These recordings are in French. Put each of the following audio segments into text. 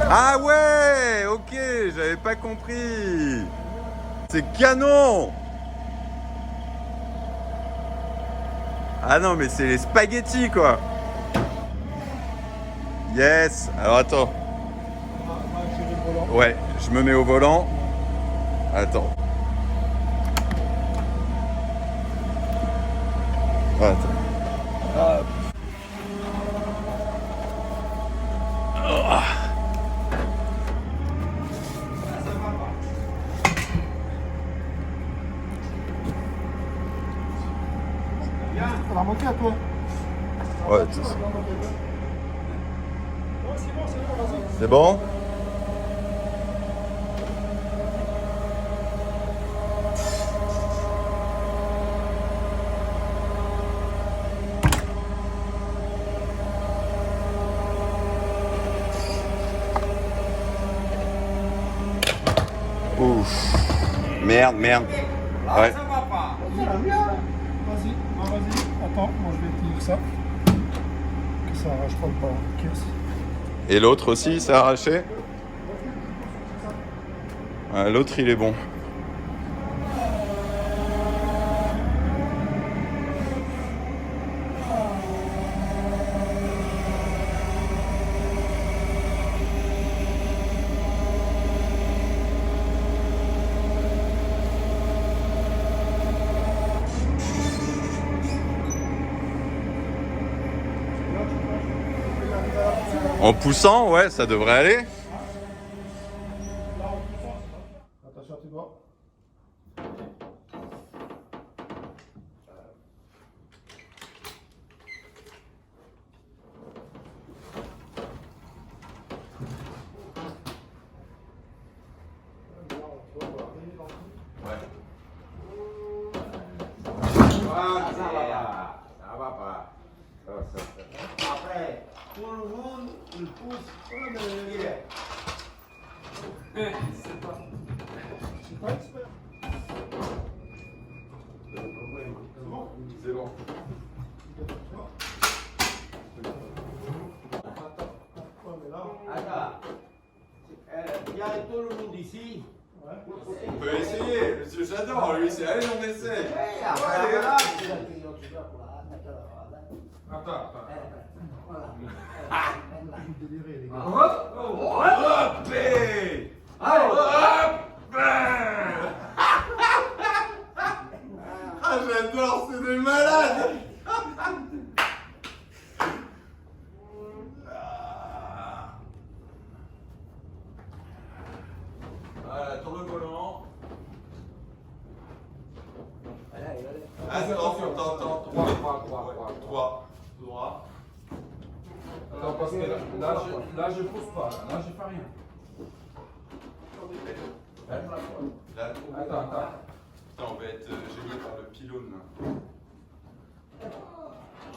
Ah ouais, ok, j'avais pas compris. C'est canon. Ah non, mais c'est les spaghettis, quoi. Yes. Alors attends. Ouais, je me mets au volant. Attends. Attends. Hop. Ça va remonter à toi. Ouais, c'est bon? Ouf. Merde. Ouais. Ça va pas. Vas-y, attends, moi je vais tenir ça. Que ça arrache pas le bas de caisse. Et l'autre aussi, c'est arraché? Ouais, l'autre, il est bon. En poussant, ouais, ça devrait aller. Attention à tes doigts. Ça va pas. Après, tout le monde, il pousse comme il est. C'est pas expert. C'est bon? C'est bon. Ouais, mais là. Attends. Il y a tout le monde ici. Ouais. On peut essayer, monsieur J'adore, lui, c'est allez, on essaie. Après, voilà. Attends. Déliré, les gars. Occupée. Ah, j'adore, c'est des malades. Voilà, tourne le volant. Attention, attends. 3. Droit. Attends, parce que là, je pousse pas. Là, je fais rien. Là, Attends. Putain, on va être gêné par le pylône. Là.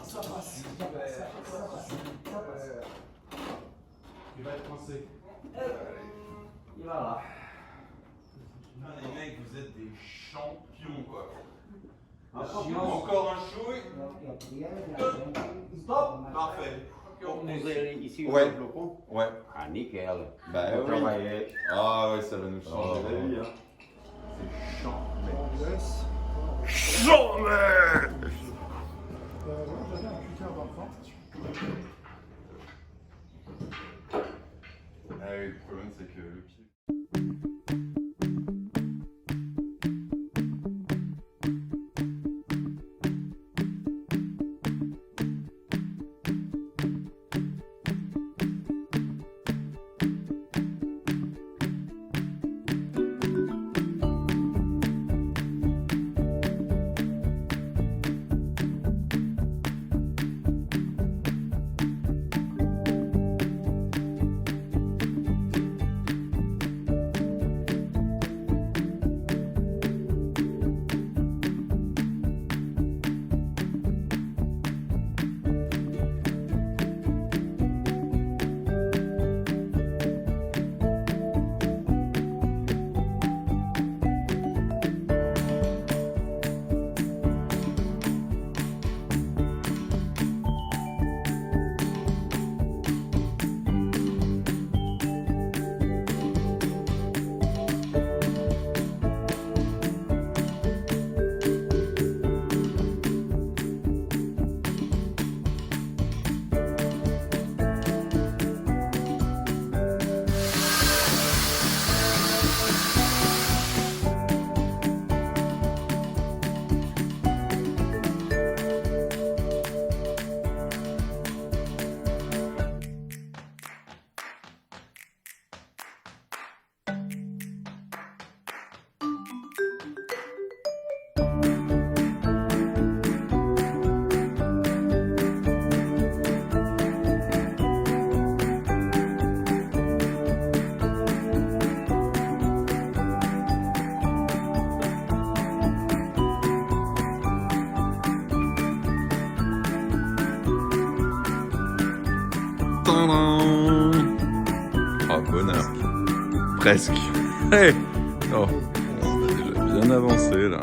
Ça va super. Il va être coincé. Il va là. Putain, les mecs, vous êtes des champions, quoi. Encore un chouille. Stop. Parfait. Vous avez ici Ouais. le pont. Ouais. Ah, nickel. Bah Vous oui. travaillez. Ah ouais, ça va nous changer Oh. la vie. Hein. C'est chiant, mec. On laisse. Chiant, mec. Moi j'avais un cutter d'enfant. Ah oui, le problème, c'est que le pied. heure. Presque. Hey, oh, on a déjà bien avancé là.